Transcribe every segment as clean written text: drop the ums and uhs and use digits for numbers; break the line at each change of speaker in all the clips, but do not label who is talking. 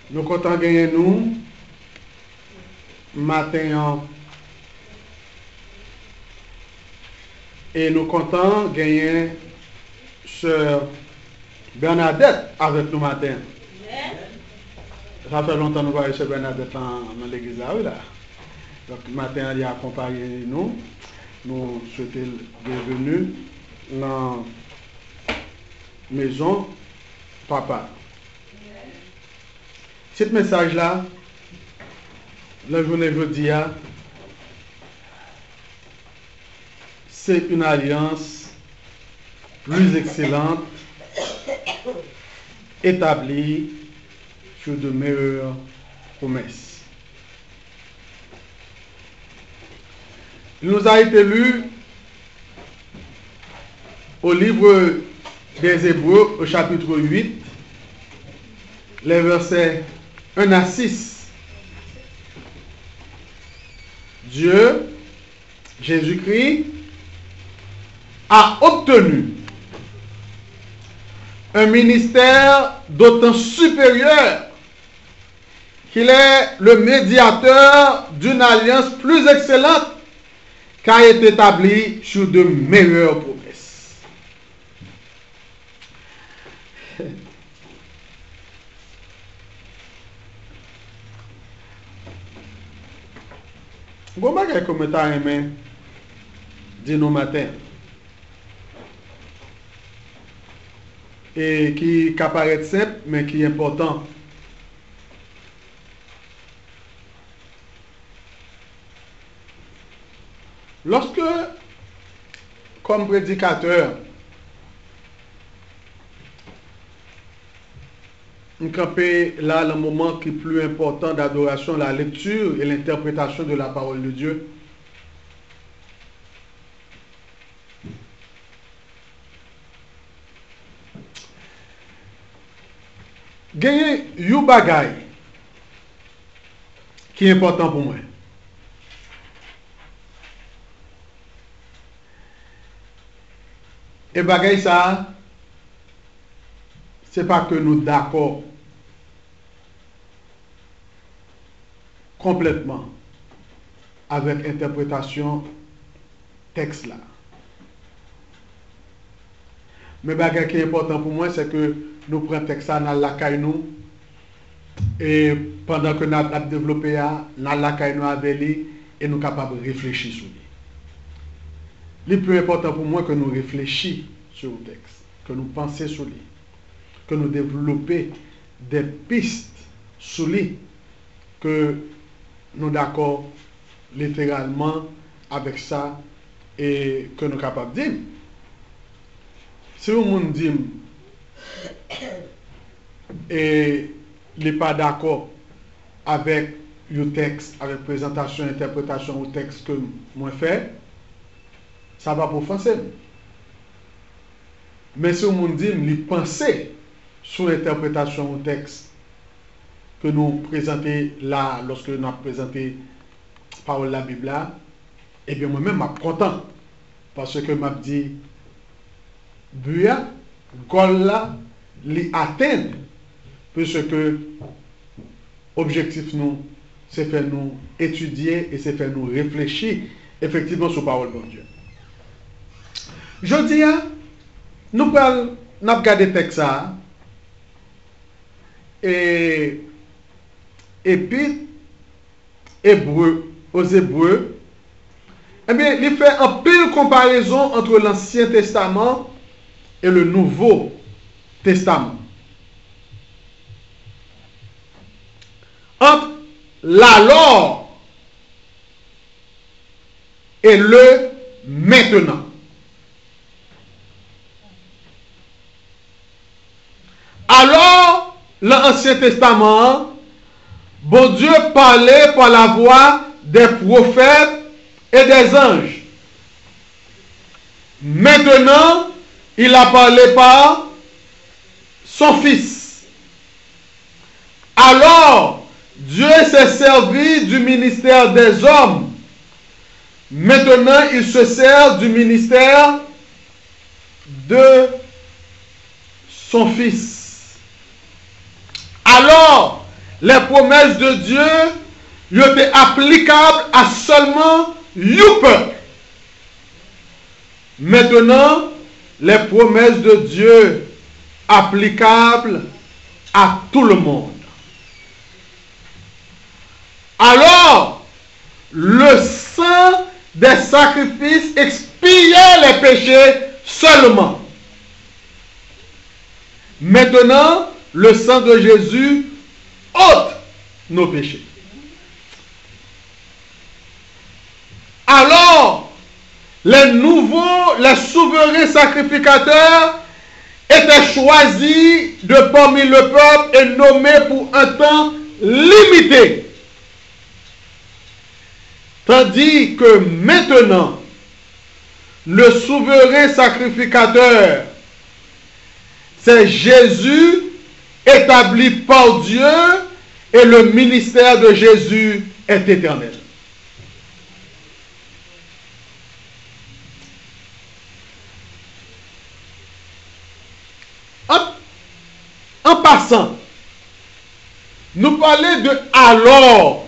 Nous comptons gagner nous matin et nous comptons gagner sœur Bernadette avec nous matin. Ça fait longtemps que nous voyons sœur Bernadette dans l'église là, oui, là. Donc matin elle a accompagné nous. Nous souhaitons bienvenue dans la maison papa. Ce message là, la journée jeudi, c'est une alliance plus excellente, établie sur de meilleures promesses. Il nous a été lu au livre des Hébreux, au chapitre 8, les versets 1 à 6. Dieu, Jésus-Christ, a obtenu un ministère d'autant supérieur qu'il est le médiateur d'une alliance plus excellente qui a été établie sur de meilleures promesses. Comment est-ce que vous avez dit nous matin? Et qui paraît simple, mais qui est important. Lorsque, comme prédicateur, on campé là le moment qui est plus important d'adoration, la lecture et l'interprétation de la parole de Dieu. Gagner you bagay qui est important pour moi. Et bagay ça, c'est pas que nous d'accord complètement avec l'interprétation texte là. Mais bagay qui est important pour moi, c'est que nous prenons texte ça dans la caille nous et pendant que nous avons développé dans la caille nous avec lui et nous sommes capables de réfléchir sur lui. Le plus important pour moi que nous réfléchissions sur le texte, que nous pensions sur lui, que nous développions des pistes sur lui, que nous d'accord littéralement avec ça et que nous sommes capables de dire. Si vous me dites et il n'est pas d'accord avec le texte, avec présentation et interprétation du texte que moi fais, ça va pour offenser. Mais si vous me dites, il penser sur l'interprétation du texte que nous présentons là, lorsque nous avons présenté parole de la Bible là, eh bien moi-même, je suis content. Parce que je dit, Buya, Gola, li atteindre, puisque objectif nous, c'est faire nous étudier et c'est faire nous réfléchir effectivement sur la parole de Dieu. Je dis, nous allons regarder le texte et puis Hébreu, aux Hébreux, eh bien, il fait un pile comparaison entre l'Ancien Testament et le Nouveau Testament. Entre l'alors et le maintenant. Alors, l'Ancien Testament, bon Dieu parlait par la voix des prophètes et des anges. Maintenant, il a parlé par son Fils. Alors, Dieu s'est servi du ministère des hommes. Maintenant, il se sert du ministère de son Fils. Alors, les promesses de Dieu étaient applicables à seulement un peuple. Maintenant, les promesses de Dieu applicables à tout le monde. Alors, le sang des sacrifices expiait les péchés seulement. Maintenant, le sang de Jésus ôte nos péchés. Alors, les souverains sacrificateurs étaient choisis de parmi le peuple et nommés pour un temps limité. Tandis que maintenant, le souverain sacrificateur, c'est Jésus établi par Dieu, et le ministère de Jésus est éternel. En passant, nous parlons de alors.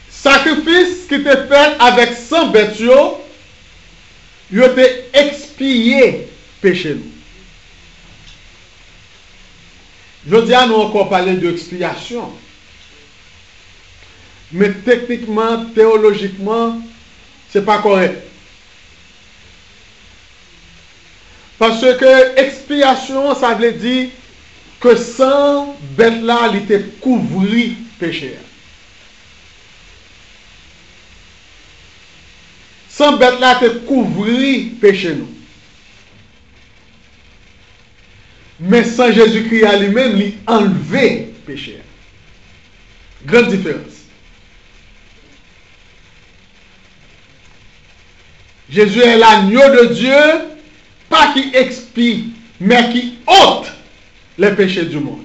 Sacrifice qui était fait avec sang bête, il était expié péché nous. Je dis à nous encore parler d'expiation. Mais techniquement, théologiquement, ce n'est pas correct. Parce que expiation, ça veut dire que sang bête là, il était couvri péché. Sans bête là te couvrir péché nous. Mais sans Jésus-Christ à lui-même, il enlever péché. Grande différence. Jésus est l'agneau de Dieu, pas qui expie, mais qui ôte les péchés du monde.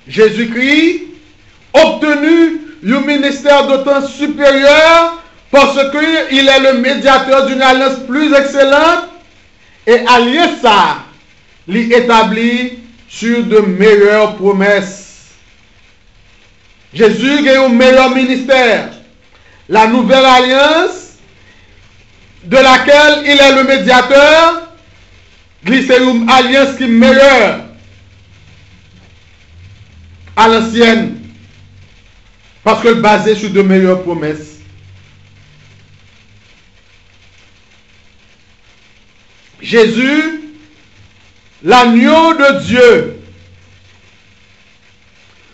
Jésus-Christ obtenu un ministère d'autant supérieur parce qu'il est le médiateur d'une alliance plus excellente et alliance ça l'établit sur de meilleures promesses. Jésus a un meilleur ministère. La nouvelle alliance de laquelle il est le médiateur, c'est une alliance qui est meilleure à l'ancienne, parce qu'elle est basée sur de meilleures promesses. Jésus, l'agneau de Dieu,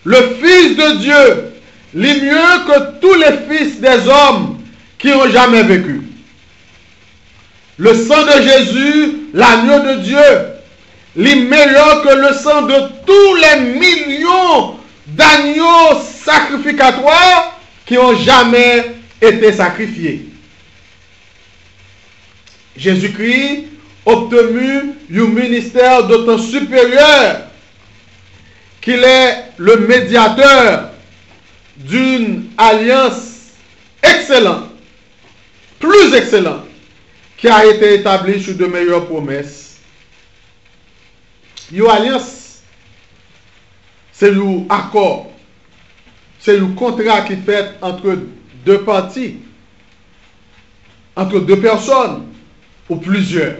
le Fils de Dieu, l'est mieux que tous les fils des hommes qui ont jamais vécu. Le sang de Jésus, l'agneau de Dieu, l'est meilleur que le sang de tous les millions d'agneaux sacrificatoires qui ont jamais été sacrifiés. Jésus-Christ obtenu un ministère d'autant supérieur qu'il est le médiateur d'une alliance excellente, plus excellente, qui a été établie sur de meilleures promesses. Une alliance, c'est un accord, c'est un contrat qui est fait entre deux parties, entre deux personnes ou plusieurs.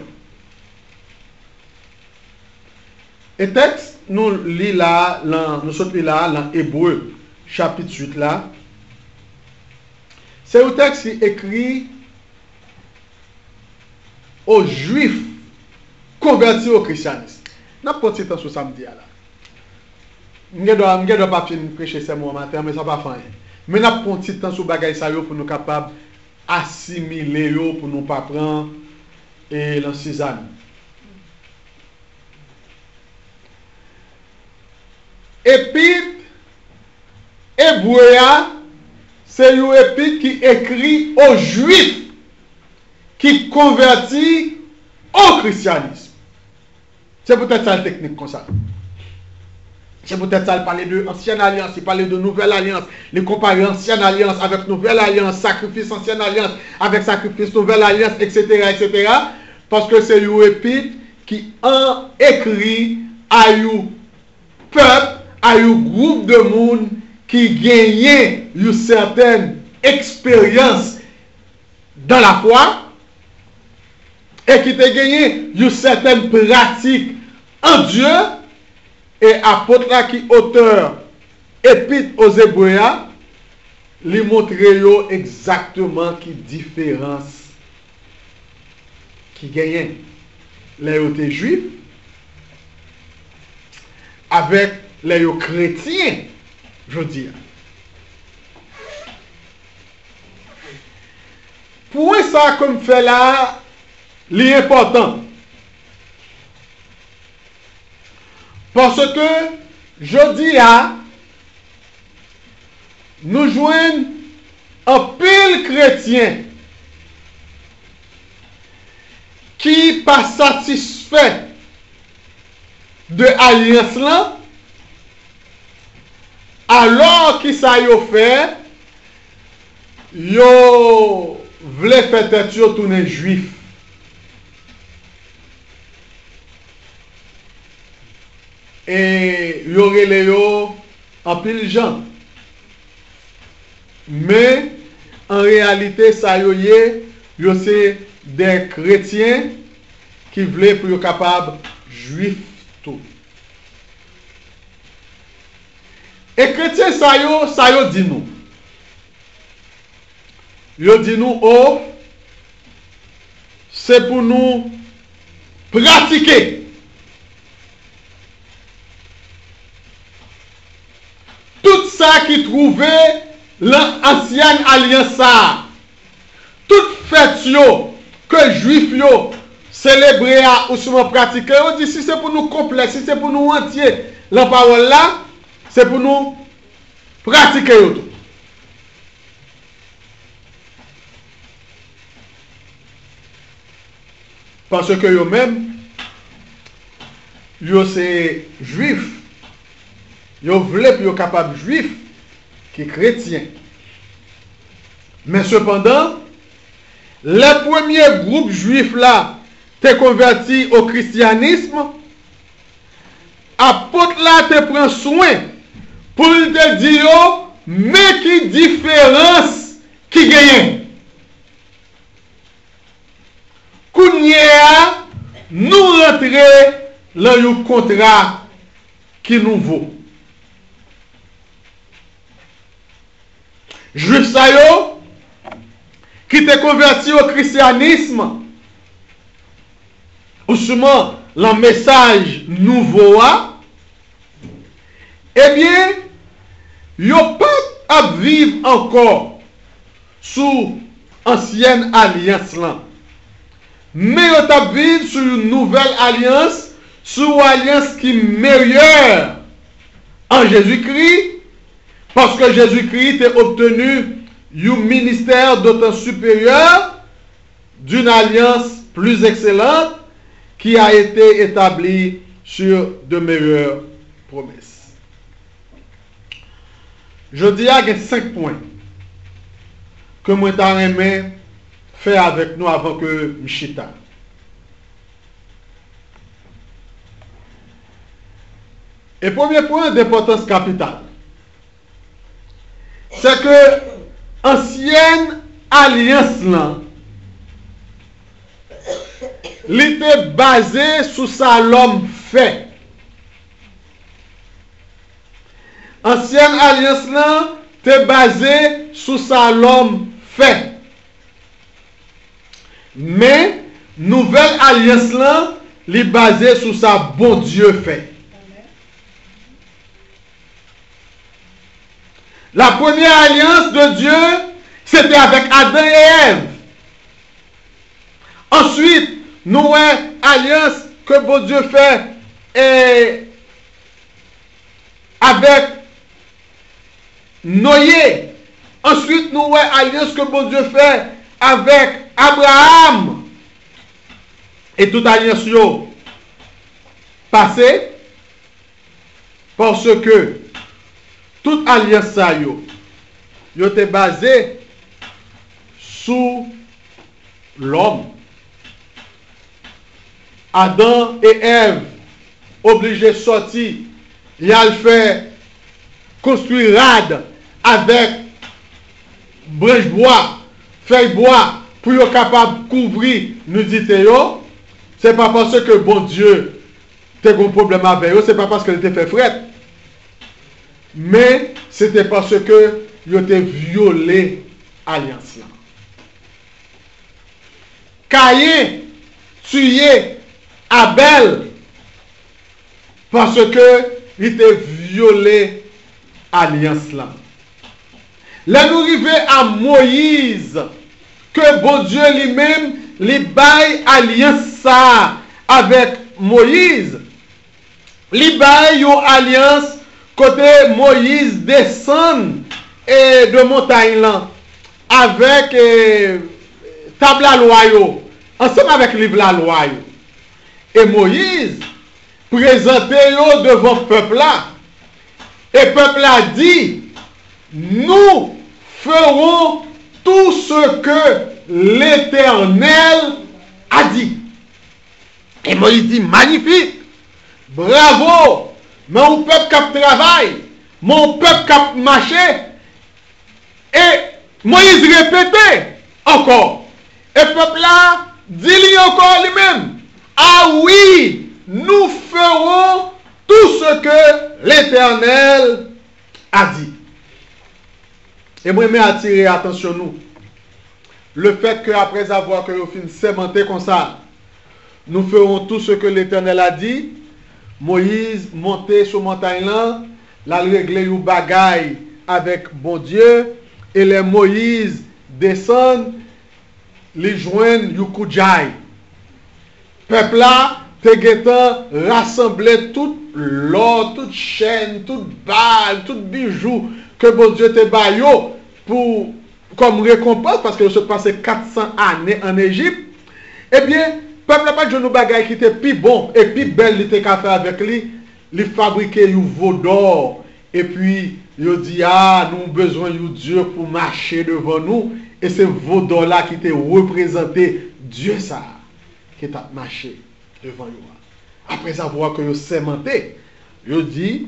Et texte, nous lisons là, dans Hébreu, chapitre 8 là. C'est un texte qui écrit aux Juifs convertis au christianisme. N'a pas de temps sur samedi là. Je ne dois pas prêcher ce mois matin, mais ça va pas faire. Mais n'a pas de temps sur bagay ça pour nous capables assimiler pour nous pas prendre et l'an 6 ans. Épître Hébreu, c'est une épître qui écrit aux Juifs qui convertit au christianisme. C'est peut-être ça la technique comme ça. C'est peut-être ça, il parlait de ancienne alliance, il parlait de nouvelle alliance. Il comparait ancienne alliance avec nouvelle alliance, sacrifice ancienne alliance avec sacrifice nouvelle alliance, etc., etc. Parce que c'est une épître qui a écrit à un peuple, à un groupe de monde qui gagnait une certaine expérience dans la foi et qui a gagné une certaine pratique en Dieu. Et apôtre là qui auteur épître aux Hébreux, lui montrer exactement qui différence qui gagne les juifs avec les chrétiens, je veux dire. Pour ça comme fait là, l'important. Parce que, je dis à, nous joignons un pile chrétien qui pas satisfait de l'alliance là, alors qu'il ça y fait, yo voulait faire tête yo tourner juif. Et il y aurait les en pile gens. Mais en réalité, ça y est, c'est des chrétiens qui voulaient pour être capables juifs tout. Et chrétiens, ça y dit nous. Yo dit nous, oh, c'est pour nous pratiquer. Tout ça qui trouvait l'ancienne alliance, toute fête que juif yo célébrer ou souvent pratiquer, on dit si c'est pour nous complet, si c'est pour nous entier, la parole là, c'est pour nous pratiquer tout. Parce que yo même, yo c'est juif. Yo voulait pour yo capable juif qui est chrétien. Mais cependant, les premiers groupes juifs là t'es convertis au christianisme, apôtre là te prend soin pour te dire mais qui différence qui gagne. Kounya nous rentrer dans un contrat qui nous vaut. Juif sa yo qui te converti au christianisme ou seulement le message nouveau eh bien yo pas à vivre encore sous ancienne alliance là, mais yo t'a vivre sur une nouvelle alliance, sur une alliance qui est meilleure en Jésus-Christ. Parce que Jésus-Christ a obtenu un ministère d'autant supérieur d'une alliance plus excellente qui a été établie sur de meilleures promesses. Je dis qu'il y a 5 points que moi j'aimerais faire avec nous avant que Michita. Et premier point d'importance capitale. C'est que ancienne alliance là, l'était basée sur ça l'homme fait. Ancienne alliance là, était basée sur ça l'homme fait. Mais nouvelle alliance là, l'est basée sur ça bon Dieu fait. La première alliance de Dieu, c'était avec Adam et Ève. Ensuite, nous avons alliance que bon Dieu fait avec Noé. Ensuite, nous avons alliance que bon Dieu fait avec Abraham. Et toute alliance passée Parce que toute alliance ça yo était basée sous l'homme. Adam et Ève obligés de sortir, il a fait construire rade avec branche bois, feuille bois pour être capable de couvrir nudité yo. C'est pas parce que bon Dieu a un problème avec eux, c'est pas parce qu'il était fait fret. Mais c'était parce que il était violé alliance là. Caïn tué Abel parce que il était violé alliance là. Là nous arrivons à Moïse que bon Dieu lui-même lui baille alliance ça avec Moïse. Lui baille une alliance côté Moïse descend de montagne là avec table à loi ensemble avec livre la loi. Et Moïse présentait devant le peuple là. Et le peuple a dit, nous ferons tout ce que l'Éternel a dit. Et Moïse dit, magnifique, bravo, mon peuple qui travaille, mon peuple qui marche. Et Moïse répétait encore. Et le peuple là dit encore lui-même, ah oui, nous ferons tout ce que l'Éternel a dit. Et moi, je attirer attention nous. Le fait qu'après avoir que nous finissons sémenté comme ça, nous ferons tout ce que l'Éternel a dit. Moïse montait sur montagne là, la régler une bagaille avec bon Dieu, et les Moïse descendent, les joignent un coup de jaille. Peuple là, te rassembler tout l'or, toute chaîne, toute balle, tout bijou que bon Dieu te baillot pour comme récompense parce que se passé 400 années en Égypte. Eh bien, peuple n'a pas de bagaille qui était plus bon et plus belle il était qu'à faire avec lui, il fabriquait un veau d'or et puis il dit ah nous avons besoin de Dieu pour marcher devant nous et c'est veau d'or là qui était représenté Dieu ça qui est marché devant nous. Après avoir que vous sémenté, je dis,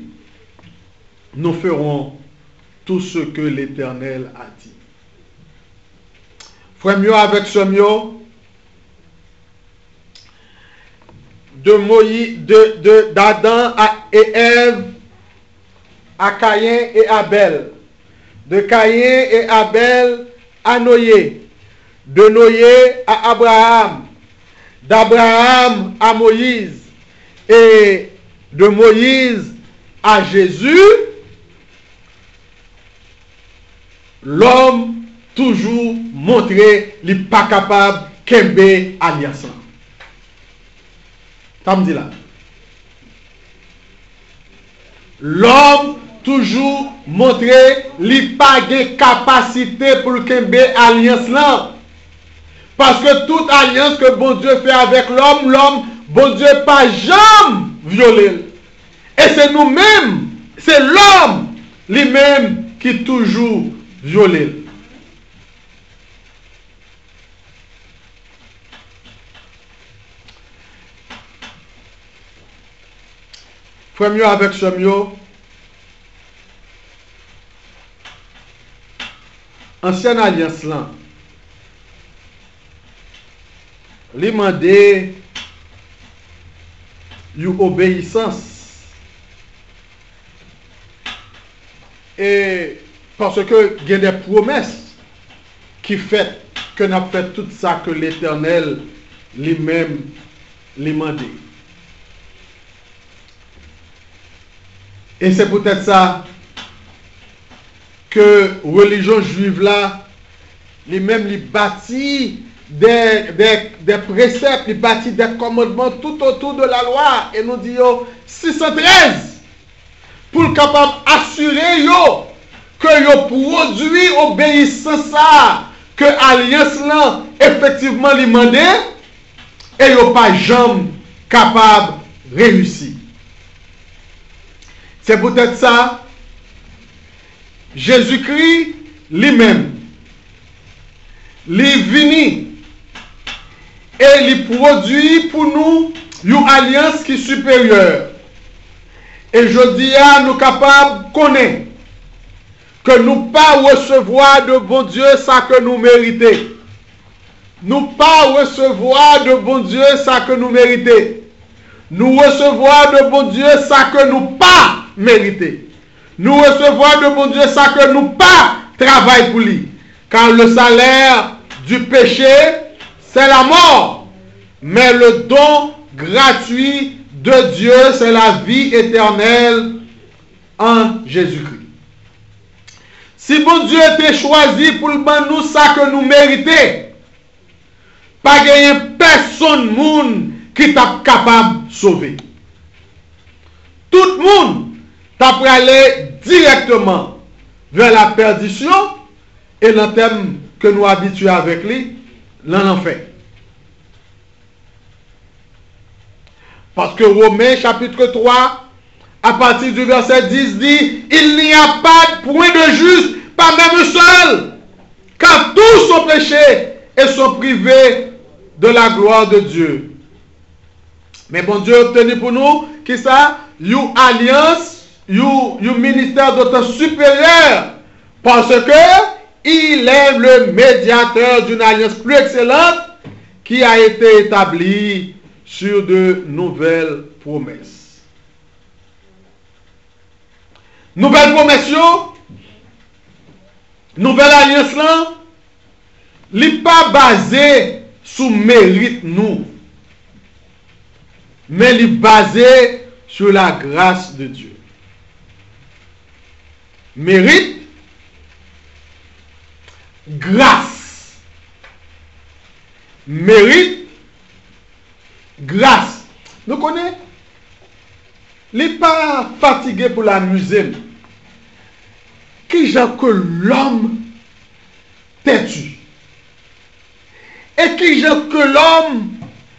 nous ferons tout ce que l'Éternel a dit. Frère mieux avec ce mieux, d'Adam et Ève à Caïn et Abel, de Caïn et Abel à Noé, de Noé à Abraham, d'Abraham à Moïse, et de Moïse à Jésus, l'homme toujours montré qu'il n'est pas capable de alliance. Ça me dit là. L'homme toujours montré qu'il n'est pas de capacité pour qu'il alliance là. Parce que toute alliance que bon Dieu fait avec l'homme, bon Dieu pas jamais violé. Et c'est nous-mêmes, c'est l'homme lui-même qui toujours violé. Frère mieux avec ce mieux, ancienne alliance là, lui demander une obéissance. Et parce que il y a des promesses qui fait que nous avons fait tout ça que l'Éternel lui-même lui demandé. Et c'est peut-être ça que la religion juive là, lui-même lui bâtit des préceptes, il bâtit des commandements tout autour de la loi. Et nous disons 613 pour capable assurer yo que yo produit obéissance ça que alliance là effectivement lui demandé et yo pas jamais capable réussir. C'est peut-être ça. Jésus-Christ lui-même, il vient et il produit pour nous une alliance qui est supérieure. Et je dis à nous capables de connaître que nous pas recevoir de bon Dieu ça que nous méritons. Nous pas recevoir de bon Dieu ça que nous méritons. Nous recevoir de bon Dieu ça que nous pas méritons. Nous recevoir de bon Dieu ça que nous pas travaillons pour lui. Car le salaire du péché, c'est la mort. Mais le don gratuit de Dieu, c'est la vie éternelle en Jésus-Christ. Si bon Dieu était choisi pour nous ça que nous méritons, pas gagner personne monde qui est capable de sauver. Tout le monde t'a pour aller directement vers la perdition et le thème que nous habitués avec lui, l'enfer. Parce que Romains chapitre 3, à partir du verset 10 dit, il n'y a pas de point de juste, pas même seul, car tous sont péchés et sont privés de la gloire de Dieu. Mais bon Dieu a obtenu pour nous, qui ça? Une alliance, un ministère d'autant supérieur, parce que il est le médiateur d'une alliance plus excellente qui a été établie sur de nouvelles promesses. Nouvelle promesse, nouvelle alliance là, n'est pas basée sur mérite nous, mais elle est basée sur la grâce de Dieu. Mérite, grâce. Mérite, grâce. Nous connaissons, il n'est pas fatigué pour l'amuser. Qui j'ai que l'homme têtu. Et qui j'ai que l'homme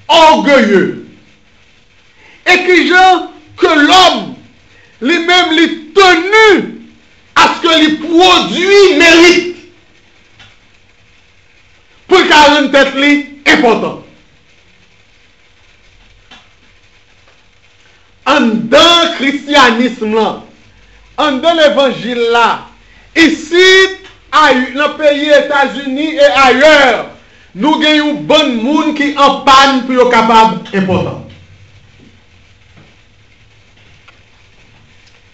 orgueilleux. Et qui j'ai que l'homme lui-même lui tenu à ce que les produits méritent. Pour qu'il ait une tête importante. En dans le christianisme, en dans l'évangile là, ici, dans le pays États-Unis et ailleurs, nous avons un bon monde qui en panne pour être capable important.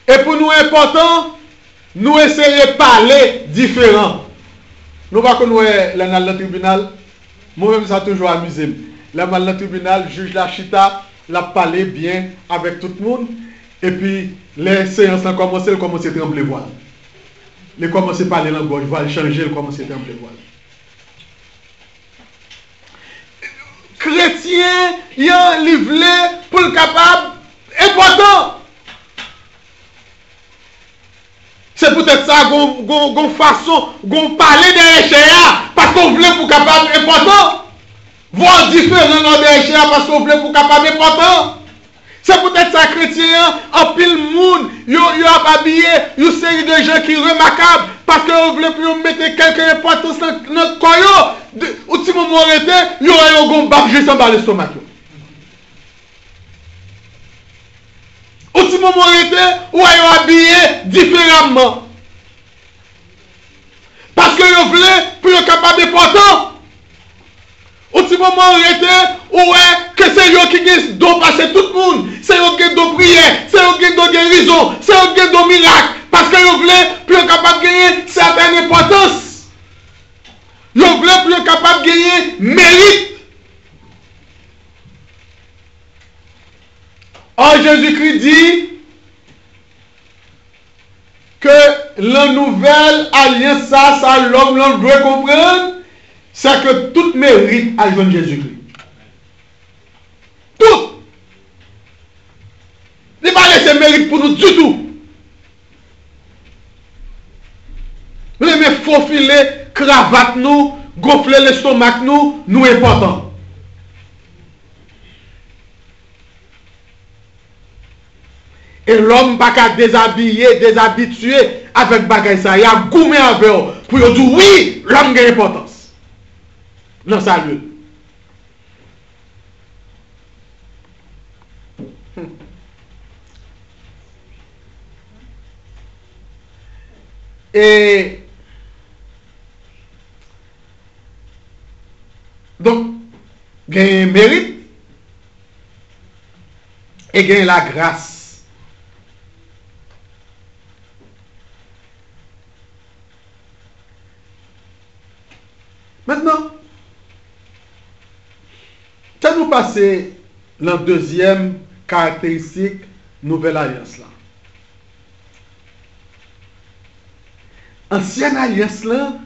Et pour nous important, nous essayons de parler différent. Nous ne pouvons pas dans le tribunal. Moi-même, ça a toujours amusé. Là, dans le tribunal, le juge la chita, l'a parlé bien avec tout le monde. Et puis, les séances ont commencé, ils commencent à trembler voile. Ils commencent à parler dans la gorge, ils changer, ils commencent à trembler voile. Chrétien, il y a un livre pour le capable, important. C'est peut-être ça qu'on façon, qu'on parler des HA, parce qu'on voulait pour capable important. Voir différent dans des HA, parce qu'on voulait pour capable important. C'est peut-être ça, chrétien, en pile monde, ils ont habillé une série de gens qui sont remarquables, parce qu'on voulait pour mettre quelqu'un d'importance dans notre corps. Au petit moment où on était, ils ont un bab juste en bas de l'estomac. Au petit moment où on était, ils ont habillé différemment. Parce qu'ils voulaient pour être capable d'important. Au petit moment où on était, ouais, que c'est eux qui ont don passer tout le monde. C'est eux qui ont don prière, c'est eux qui ont don guérison, c'est eux qui ont don miracle. Parce qu'ils voulaient pour être capable de gagner certaines importances. Ils voulaient pour être capable de gagner mérite. Or, Jésus-Christ dit que la nouvelle alliance, ça l'homme doit comprendre, c'est que tout mérite à joindre Jésus-Christ. Tout. Il ne va pas laisser mérite pour nous du tout. Nous aimons faufiler, cravate nous, gonfler l'estomac nous important. Et l'homme pas qu'à déshabiller, déshabituer avec bagay ça. Il a goumé avec eux pour dire oui, l'homme a importance. Dans sa lieu. Et donc, il y a un mérite et il y a la grâce. Maintenant, ça nous passe la deuxième caractéristique nouvelle alliance là. Ancienne alliance là,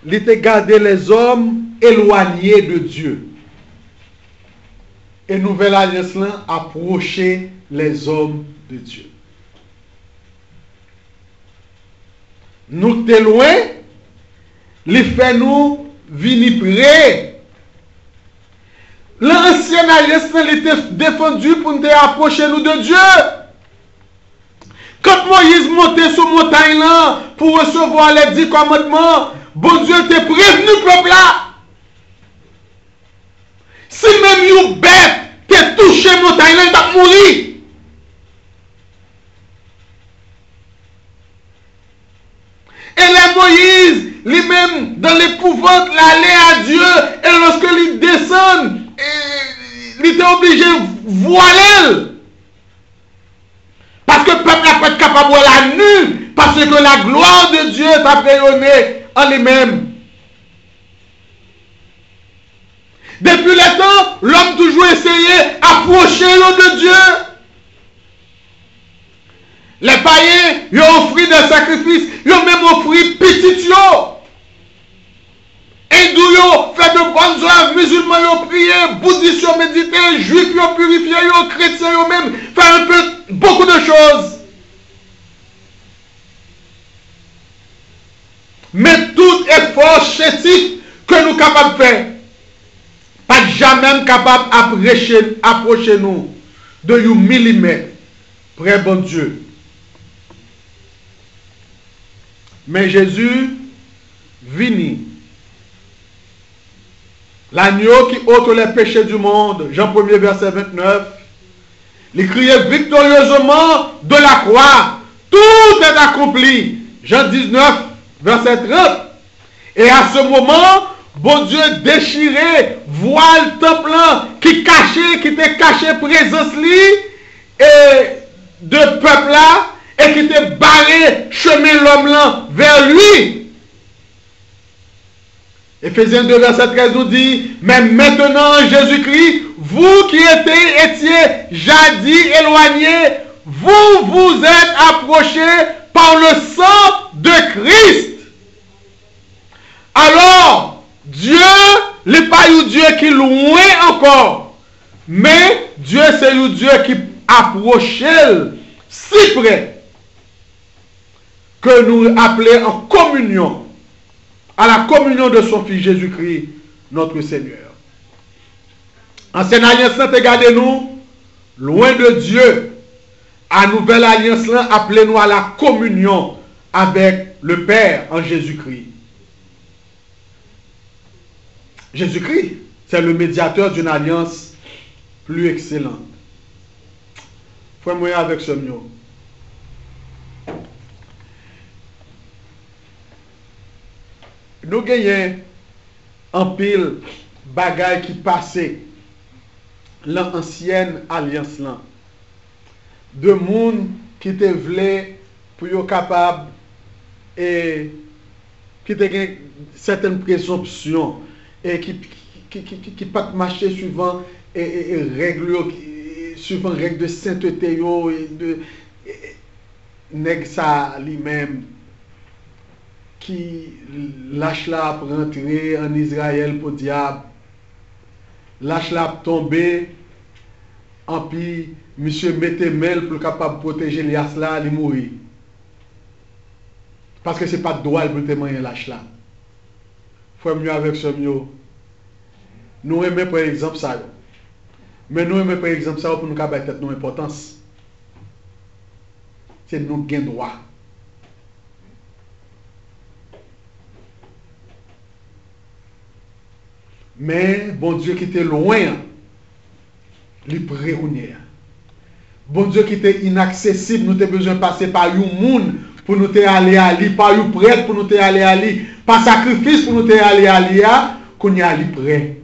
il était gardé les hommes éloignés de Dieu. Et nouvelle alliance là, approcher les hommes de Dieu. Nous t'es loin, il fait nous venir près. L'ancienne alliance là, il était défendu pour nous approcher nous de Dieu. Quand Moïse montait sur la montagne là pour recevoir les 10 commandements, bon Dieu t'a prévenu peuple là. Si même une bête t'a touché la montagne là, il va mourir. Et les Moïse, lui-même, dans l'épouvante, l'aller à Dieu, et lorsque il descend, il était obligé de voiler. Parce que le peuple n'a pas été capable de voir la nue. Parce que la gloire de Dieu t'a rayonné en lui-même. Depuis le temps, l'homme toujours essayé d'approcher l'eau de Dieu. Les païens, ils ont offert des sacrifices. Ils ont même offert petit yo. Hindou yo fait de bonnes œuvres. Musulmans ils ont prié. Bouddhistes ils ont médité. Juifs ils ont purifié. Chrétiens ils ont même fait un peu beaucoup de choses. Mais tout effort chétif que nous sommes capables de faire, pas jamais capable d'approcher nous de 1 millimètre près bon Dieu. Mais Jésus vini, l'agneau qui ôte les péchés du monde, Jean 1er verset 29, il criait victorieusement de la croix, tout est accompli, Jean 19 verset 30. Et à ce moment, bon Dieu déchirait voile temple qui était caché présence li et de peuple là et qui était barré chemin l'homme là vers lui. Éphésiens 2 verset 13 nous dit, mais maintenant Jésus-Christ, vous qui étiez jadis éloignés, vous êtes approchés par le sang de Christ. Alors, Dieu, n'est pas un Dieu qui est loin encore, mais Dieu c'est un Dieu qui approche si près que nous appelons en communion, à la communion de son Fils Jésus-Christ, notre Seigneur. Ancienne alliance, regardez-nous, loin de Dieu, à nouvelle alliance, appelez-nous à la communion avec le Père en Jésus-Christ. Jésus-Christ, c'est le médiateur d'une alliance plus excellente. Frère, moi avec ce mot. Nous gagnons en pile bagaille qui passait l'ancienne alliance là. De monde qui te voulait pour être capable et qui te gagne certaines présomptions et qui pas marcher suivant et règles suivant règles de sainteté et de nèg ça lui-même qui lâche là pour rentrer en Israël pour diable, lâche là pour tomber, en puis monsieur mettez mêle pour capable protéger Lias là, il mourir. Parce que c'est pas droit pour témoigner lâche là. Faut mieux avec ce mieux. Nous aimons par exemple ça. Mais nous aimons par exemple ça pour nous capable tête nos importance. c'est nous gain droit. Mais bon Dieu qui était loin, il prêt ou n'est. Bon Dieu qui était inaccessible, nous avons besoin de passer par un monde pour nous aller à lui, par un prêtre pour nous aller à lui, par sacrifice pour nous aller à lui, qu'on y a lui prêt.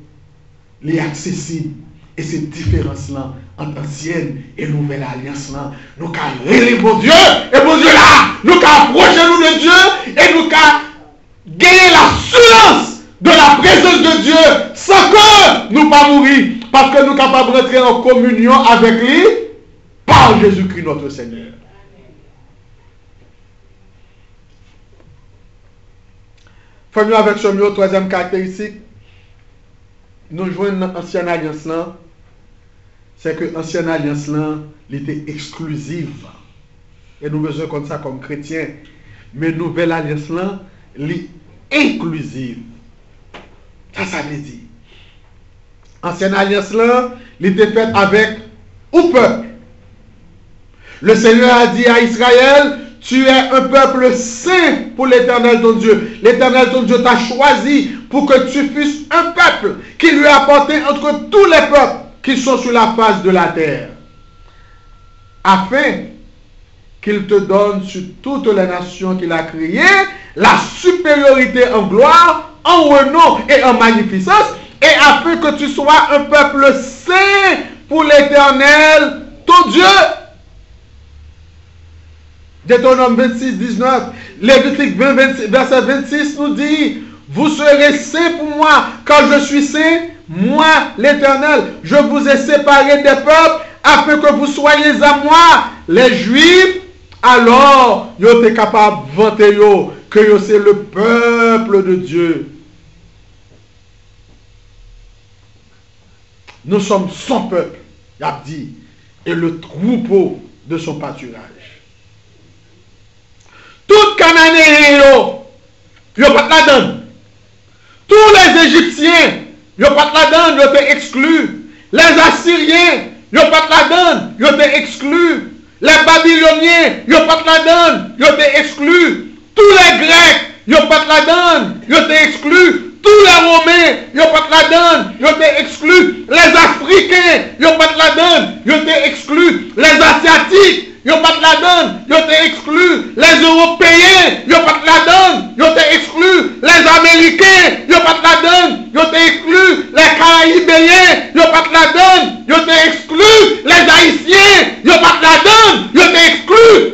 Il est accessible. Et cette différence-là, entre ancienne et nouvelle alliance-là, nous avons réélé bon Dieu, et bon Dieu là, nous avons approché nous de Dieu, et nous avons gagné l'assurance de la présence de Dieu, sans que nous ne pas mourir, parce que nous sommes capables de rentrer en communion avec lui, par Jésus-Christ notre Seigneur. Famille avec ce mot, troisième caractéristique, nous jouons dans l'ancienne alliance là, c'est que l'ancienne alliance là, elle était exclusive. Et nous besoin comme ça comme chrétiens. Mais nouvelle alliance là, elle est inclusive. Ça veut dire. Ancienne alliance là, elle était faite avec au peuple. Le Seigneur a dit à Israël, tu es un peuple saint pour l'Éternel ton Dieu. L'Éternel ton Dieu t'a choisi pour que tu fusses un peuple qui lui appartient entre tous les peuples qui sont sur la face de la terre, afin qu'il te donne sur toutes les nations qu'il a créées la supériorité en gloire, en renom et en magnificence, et afin que tu sois un peuple saint pour l'Éternel ton Dieu. Deutéronome 26, 19, Lévitique 20, verset 26 nous dit, vous serez saints pour moi, car je suis saint, moi l'Éternel. Je vous ai séparés des peuples, afin que vous soyez à moi. Les Juifs, alors, ils étaient capables de vanter que c'est le peuple de Dieu. Nous sommes son peuple, il a dit, et le troupeau de son pâturage. Tout Cananéen, ils n'ont pas de la donne. Tous les Égyptiens, ils n'ont pas de la donne, ils ont été exclus. Les Assyriens, ils n'ont pas de la donne, ils ont été exclus. Les Babyloniens, ils n'ont pas de la donne, ils ont été exclus. Tous les Grecs, ils n'ont pas de la donne, ils ont été exclus. Tous les Romains, ils n'ont pas de la donne, ils ont été exclus. Les Africains, ils n'ont pas de la donne, ils ont été exclus. Les Asiatiques, ils n'ont pas de la donne, ils ont été exclus. Les Européens, ils n'ont pas de la donne, ils ont été exclus. Les Américains, ils n'ont pas de la donne, ils ont été exclus. Les Caribéens, ils n'ont pas de la donne, ils ont été exclus. Les Haïtiens, ils n'ont pas de la donne, ils ont été exclus.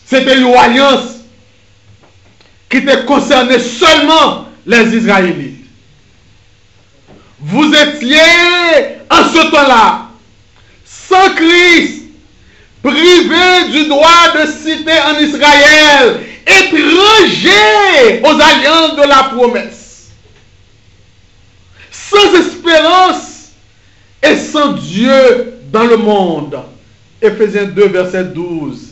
C'était une alliance qui était concernée seulement les Israélites. Vous étiez en ce temps-là, sans Christ, privés du droit de citer en Israël, étrangers aux alliances de la promesse, sans espérance et sans Dieu dans le monde. Éphésiens 2, verset 12.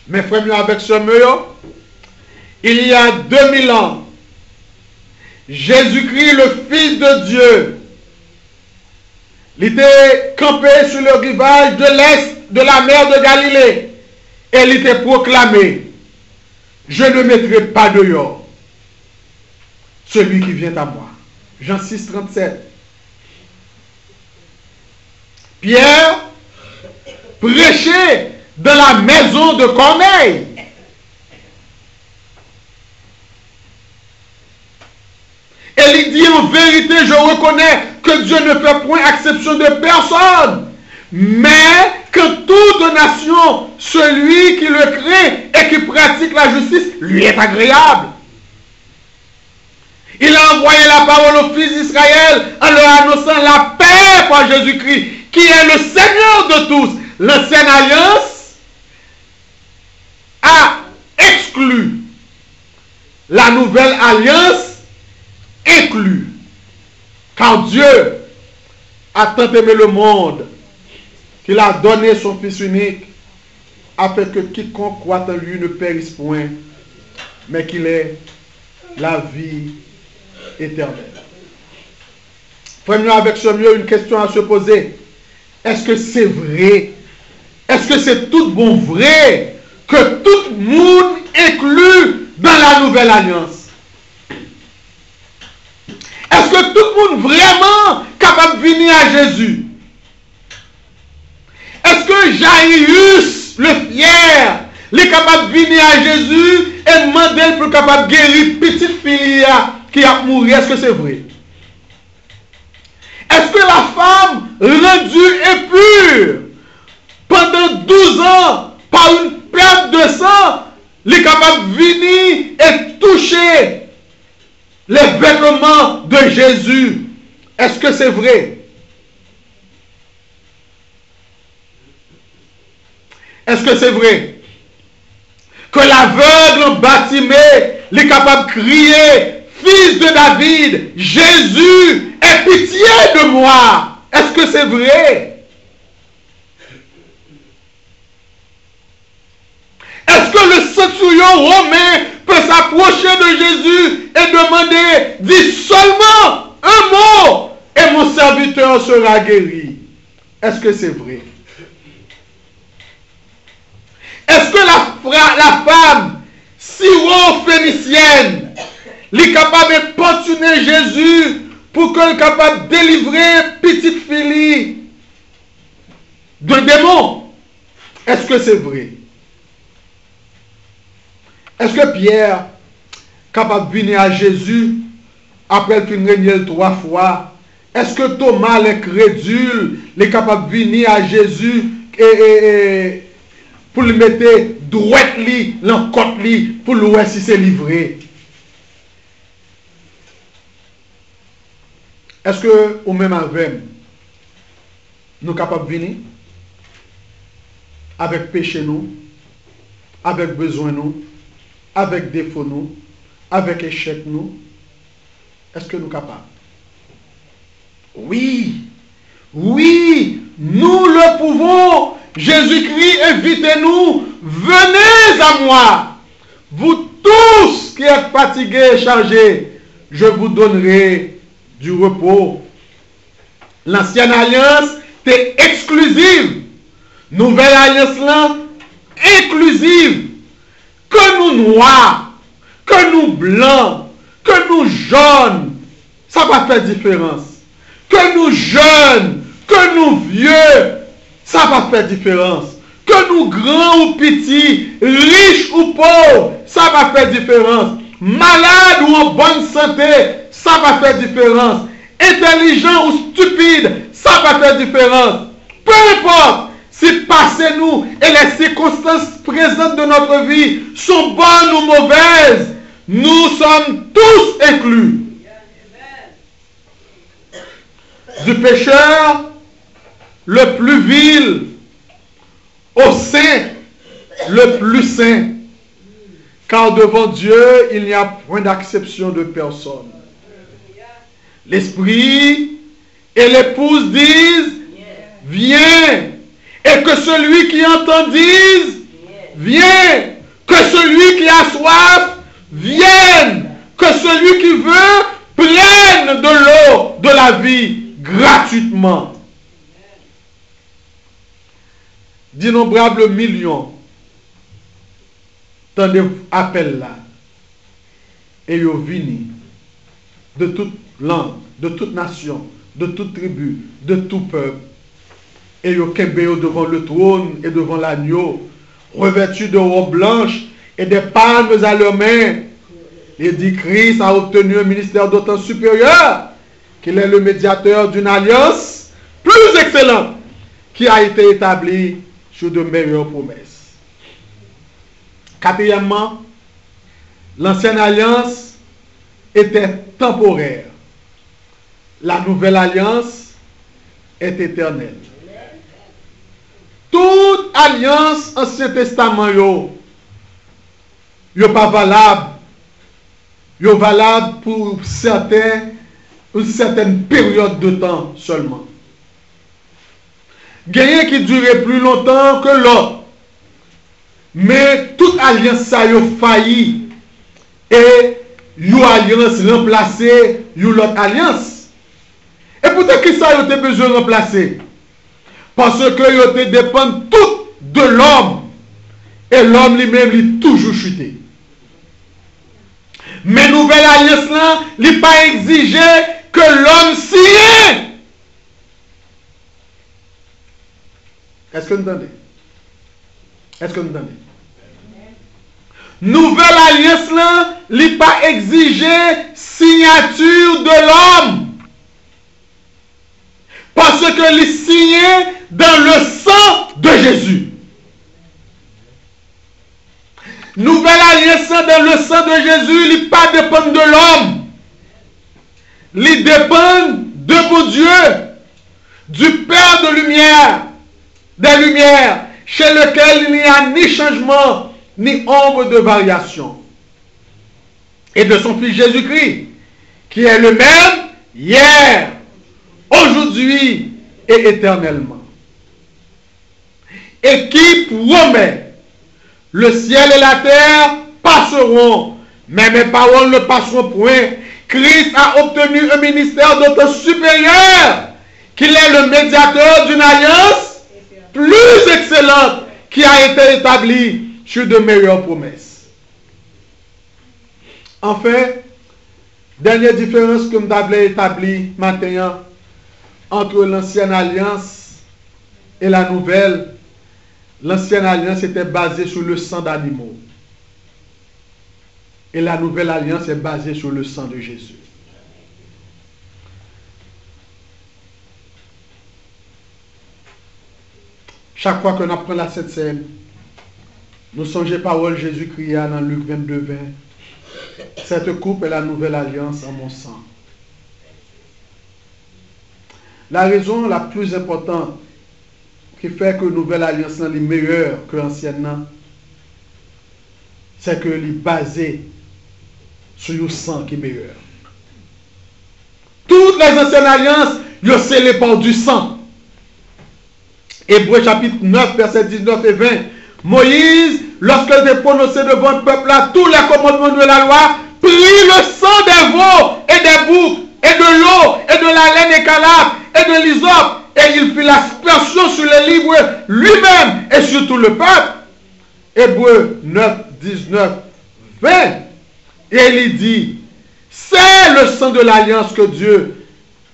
Mes frères, avec ce mur, il y a 2000 ans, Jésus-Christ, le Fils de Dieu, il était campé sur le rivage de l'est de la mer de Galilée et il était proclamé, je ne mettrai pas dehors celui qui vient à moi. Jean 6, 37. Pierre prêchait dans la maison de Corneille. Et il dit en vérité, je reconnais que Dieu ne fait point exception de personne, mais que toute nation, celui qui le craint et qui pratique la justice, lui est agréable. Il a envoyé la parole aux fils d'Israël en leur annonçant la paix par Jésus-Christ, qui est le Seigneur de tous. L'ancienne alliance a exclu. La nouvelle alliance inclut. Car Dieu a tant aimé le monde qu'il a donné son Fils unique afin que quiconque croit en lui ne périsse point, mais qu'il ait la vie éternelle. frère, avec ce mieux, une question à se poser. Est-ce que c'est vrai? Est-ce que c'est tout bon vrai que tout le monde inclus dans la nouvelle alliance? Est-ce que tout le monde vraiment capable de venir à Jésus? Est-ce que Jairus, le fier, est capable de venir à Jésus et demander pour capable de guérir petite fille qui a mouru? Est-ce que c'est vrai? Est-ce que la femme rendue impure pendant 12 ans par une perte de sang est capable de venir et toucher les vêtements de Jésus? Est-ce que c'est vrai? Est-ce que c'est vrai que l'aveugle Bartimée est capable de crier, Fils de David, Jésus, aie pitié de moi? Est-ce que c'est vrai? Est-ce que le centurion romain peut s'approcher de Jésus et demander, dis seulement un mot et mon serviteur sera guéri? Est-ce que c'est vrai? Est-ce que la femme syro-phénicienne est capable de pensionner Jésus pour qu'elle soit capable de délivrer petite fille d'un démon? Est-ce que c'est vrai? Est-ce que Pierre est capable de venir à Jésus après qu'il régné 3 fois? Est-ce que Thomas, l'incrédule, est capable de venir à Jésus et pour le mettre droite li, l'encote li, pour le voir si c'est livré? Est-ce que, ou même avec nous sommes capables de venir avec péché nous, avec besoin nous, avec défaut nous, avec échec nous? Est-ce que nous sommes capables? Oui, oui, nous le pouvons. Jésus-Christ, invitez-nous, venez à moi, vous tous qui êtes fatigués et chargés, je vous donnerai du repos. L'ancienne alliance était exclusive, nouvelle alliance là, inclusive. Que nous noirs, que nous blancs, que nous jaunes, ça va faire différence. Que nous jeunes, que nous vieux, ça va faire différence. Que nous grands ou petits, riches ou pauvres, ça va faire différence. Malades ou en bonne santé, ça va faire différence. Intelligents ou stupides, ça va faire différence. Peu importe si passé nous et les circonstances présentes de notre vie sont bonnes ou mauvaises, nous sommes tous inclus. Du pécheur le plus vil au saint le plus saint, car devant Dieu il n'y a point d'acception de personne. L'esprit et l'épouse disent viens, et que celui qui entend dise viens, que celui qui a soif vienne, que celui qui veut prenne de l'eau de la vie gratuitement. D'innombrables millions tant d'appels là et ils viennent de toute langue, de toute nation, de toute tribu, de tout peuple, et ils kembe devant le trône et devant l'agneau, revêtus de robes blanches et des palmes à leurs mains. Et dit Christ a obtenu un ministère d'autant supérieur qu'il est le médiateur d'une alliance plus excellente qui a été établie sur de meilleures promesses. Quatrièmement, l'ancienne alliance était temporaire. La nouvelle alliance est éternelle. Toute alliance Ancien Testament yo pas valable. Yo valable pour une certaine période de temps seulement. Gagné qui durait plus longtemps que l'autre. Mais toute alliance ça yo failli et une alliance remplacée une autre alliance. Et pourtant, qui ça a besoin de remplacer? Parce que ils dépendent tout de l'homme. Et l'homme lui-même, il toujours chuté. Mais nouvelle alliance là, il n'a pas exigé que l'homme signe. Est-ce que vous entendez? Est-ce que vous entendez? Nouvelle alliance là, il n'a pas exigé signature de l'homme. Parce que il signé dans le sang de Jésus. Nouvelle alliance dans le sang de Jésus, il ne pas dépend de l'homme. Il dépend de mon Dieu, du Père de lumière, des lumières, chez lequel il n'y a ni changement, ni ombre de variation. Et de son Fils Jésus-Christ, qui est le même hier, aujourd'hui et éternellement. Et qui promet: le ciel et la terre passeront, mais mes paroles ne passeront point. Christ a obtenu un ministère d'autant supérieur qu'il est le médiateur d'une alliance plus excellente qui a été établie sur de meilleures promesses. Enfin, dernière différence que nous avons établie maintenant entre l'ancienne alliance et la nouvelle. L'ancienne alliance était basée sur le sang d'animaux. Et la nouvelle alliance est basée sur le sang de Jésus. Chaque fois qu'on apprend la Sainte Seine, nous songeons parole Jésus cria dans Luc 22, 20. Cette coupe est la nouvelle alliance en mon sang. La raison la plus importante qui fait que la nouvelle alliance est meilleure que l'ancienne, c'est que elle est basée sur le sang qui est meilleur. Toutes les anciennes alliances, sont scellées par du sang. Hébreux chapitre 9, versets 19 et 20. Moïse, lorsqu'il était prononcé devant le peuple là, tous les commandements de la loi, prit le sang des veaux et des boucs, et de l'eau, et de la laine écalable, et de l'hysope, et il fit l'aspersion sur les livres lui-même et sur tout le peuple. Hébreux 9, 19, 20. Et il dit: c'est le sang de l'alliance que Dieu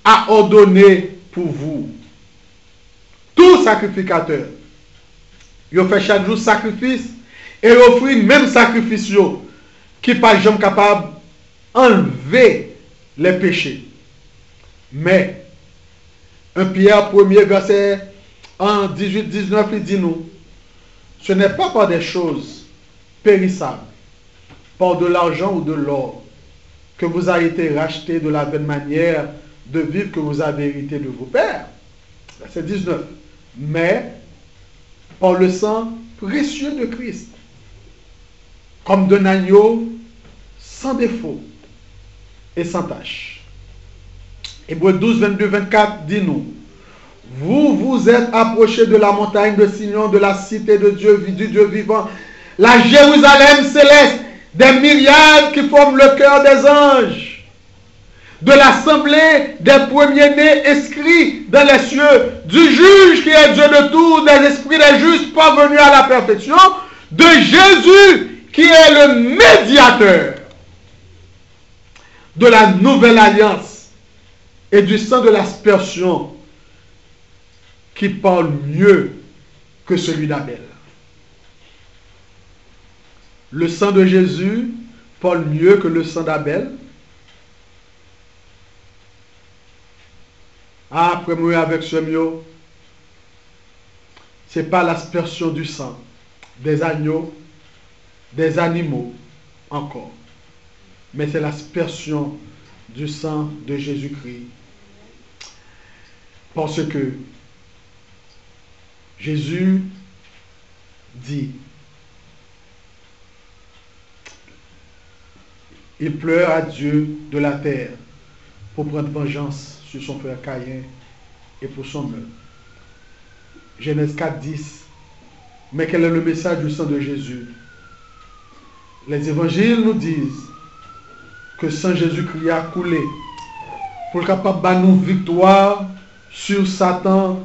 a ordonné pour vous. Tout sacrificateur, il fait chaque jour sacrifice et il offre même sacrifice qui n'est pas jamais capable d'enlever les péchés. Mais 1 Pierre 1er verset 1, 18, 19, il dit nous: ce n'est pas par des choses périssables, par de l'argent ou de l'or, que vous avez été rachetés de la vaine manière de vivre que vous avez hérité de vos pères. Verset 19. Mais par le sang précieux de Christ, comme d'un agneau sans défaut et sans tache. Hébreux 12, 22, 24 dit nous: vous vous êtes approchés de la montagne de Sion, de la cité de Dieu, du Dieu vivant, la Jérusalem céleste, des myriades qui forment le cœur des anges, de l'assemblée des premiers-nés inscrits dans les cieux, du juge qui est Dieu de tout, des esprits des justes parvenus à la perfection, de Jésus qui est le médiateur de la nouvelle alliance et du sang de l'aspersion qui parle mieux que celui d'Abel. Le sang de Jésus parle mieux que le sang d'Abel. Après moi avec ce mot, ce n'est pas l'aspersion du sang des agneaux, des animaux encore, mais c'est l'aspersion du sang de Jésus-Christ. Parce que Jésus dit, il pleure à Dieu de la terre pour prendre vengeance sur son frère Caïn et pour son meurtre. Genèse 4, 10. Mais quel est le message du sang de Jésus? Les évangiles nous disent que sang Jésus-Christ a coulé pour capable de nous victoire sur Satan,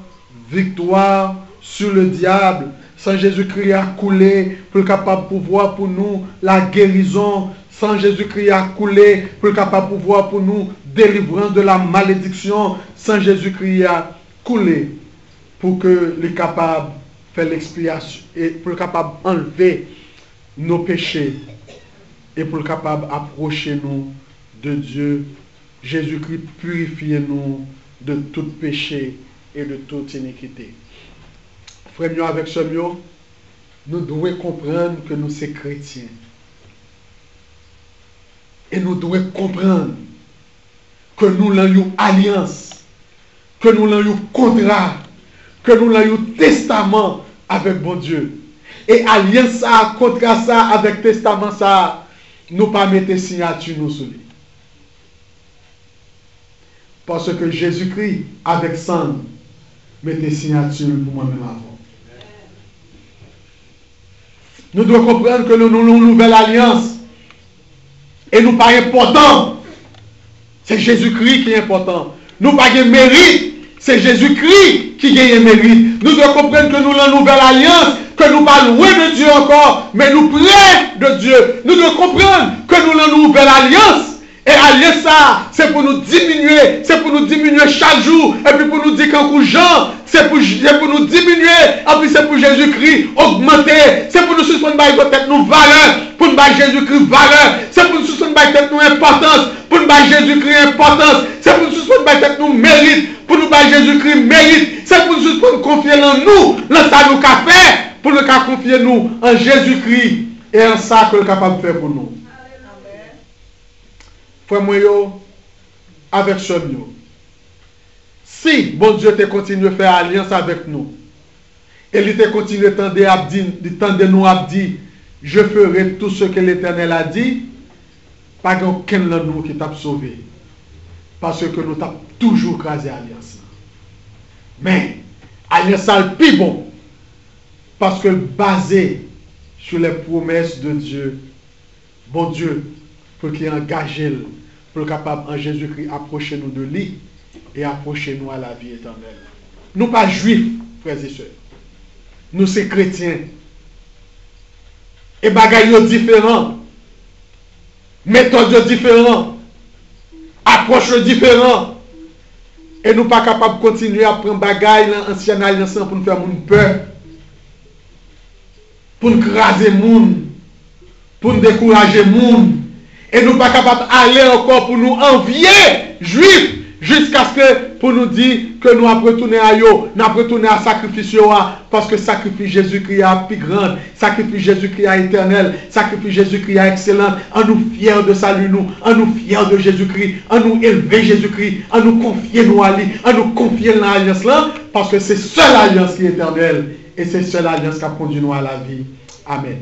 victoire sur le diable. Sans Jésus-Christ a coulé pour capable pouvoir pour nous la guérison. Sans Jésus-Christ a coulé pour capable pouvoir pour nous délivrance de la malédiction. Sans Jésus-Christ a coulé pour que les capables faire l'expiation et pour capable enlever nos péchés et pour capable approcher nous de Dieu. Jésus-Christ purifie nous de tout péché et de toute iniquité. Frère, avec ce mot, nous devons comprendre que nous sommes chrétiens. Et nous devons comprendre que nous avons une alliance, que nous avons un contrat, que nous avons un testament avec bon Dieu. Et alliance ça, contrat ça, avec testament ça, nous pas mettre signature nous sur lui. Parce que Jésus-Christ, avec sang, mettez signature pour moi-même avant. Nous devons comprendre que nous avons une nouvelle alliance. Et nous pas important. C'est Jésus-Christ qui est important. Nous pas de mérite. C'est Jésus-Christ qui gagne mérite. Nous devons comprendre que nous avons une nouvelle alliance. Que nous pas loin de Dieu encore. Mais nous près de Dieu. Nous devons comprendre que nous avons une nouvelle alliance. Et alliance ça, c'est pour nous diminuer. C'est pour nous diminuer chaque jour. Et puis pour nous dire qu'en coup Jean, c'est pour nous diminuer. Et puis c'est pour Jésus-Christ augmenter. C'est pour nous suspendre peut-être nos valeurs. Pour nous battre Jésus-Christ valeur. C'est pour nous suspendre peut-être nos importance. Pour nous battre Jésus-Christ importance. C'est pour nous suspendre peut-être nos mérites. Pour nous battre Jésus-Christ mérite. C'est pour nous suspendre confier en nous. Dans ça nous qu'a fait. Pour nous confier nous en Jésus-Christ. Et en ça que nous capable de faire pour nous. Frère moi, avec ce mot. Si bon Dieu te continue à faire alliance avec nous, et il te continue à tendre nous à dire, je ferai tout ce que l'Éternel a dit, pas aucun de nous qui t'a sauvé. Parce que nous t'avons toujours crasé alliance. Mais, alliance est le plus bon. Parce que basé sur les promesses de Dieu, bon Dieu, pour qu'il engage, pour capable en Jésus-Christ approcher nous de lui et approcher nous à la vie éternelle. Nous pas juifs, frères et sœurs. Nous sommes chrétiens. Et bagailles différents. Méthodes différentes. Approches différentes. Et nous pas capables de continuer à prendre bagailles dans l'ancienne alliance pour nous faire peur. Pour nous craser les gens. Pour nous décourager les gens. Et nous pas capables d'aller encore pour nous envier, juifs, jusqu'à ce que pour nous dire que nous avons retourné à eux, nous avons retourné à sacrifice, parce que sacrifice Jésus-Christ est plus grand, sacrifice Jésus-Christ est éternel, sacrifice Jésus-Christ est excellent, en nous fiers de salut nous, en nous fiers de Jésus-Christ, en nous élever Jésus-Christ, en nous confier nous à lui, en nous confier dans l'alliance là, parce que c'est seule alliance qui est éternelle, et c'est seule alliance qui a conduit nous à la vie. Amen.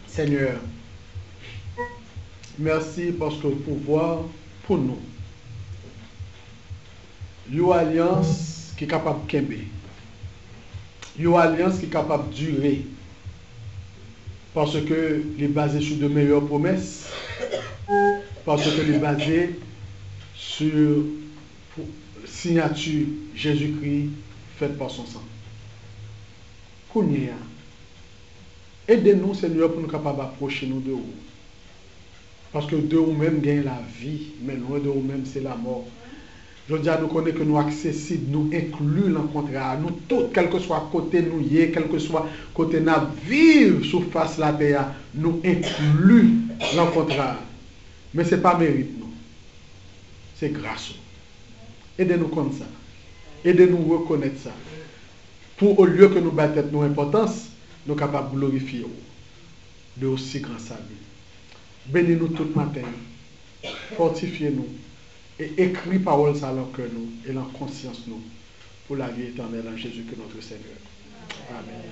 Seigneur, merci parce que le pouvoir pour nous. Une alliance qui est capable de kembe. Une alliance qui est capable de durer. Parce que elle est basée sur de meilleures promesses. Parce que elle est basée sur signature Jésus-Christ faite par son sang. Kounia. Aidez-nous, Seigneur, pour nous capables d'approcher nous de vous. Parce que de vous-même gagne la vie, mais loin de vous-même c'est la mort. Je dis à nous connaître que nous accessibles, nous inclus dans le contrat. Nous tous, quel que soit côté nous y est, quel que soit côté nous vivre sur face la terre, nous inclus dans le contrat. Mais ce n'est pas mérite, non. C'est grâce. Aidez-nous comme ça. Aidez-nous reconnaître ça. Pour au lieu que nous battons nos importance, nous sommes capables de glorifier de aussi grand salut. Bénis-nous tout matin. Fortifiez-nous. Et écris parole ça dans cœur nous et dans conscience nous pour la vie éternelle en Jésus que notre Seigneur. Amen.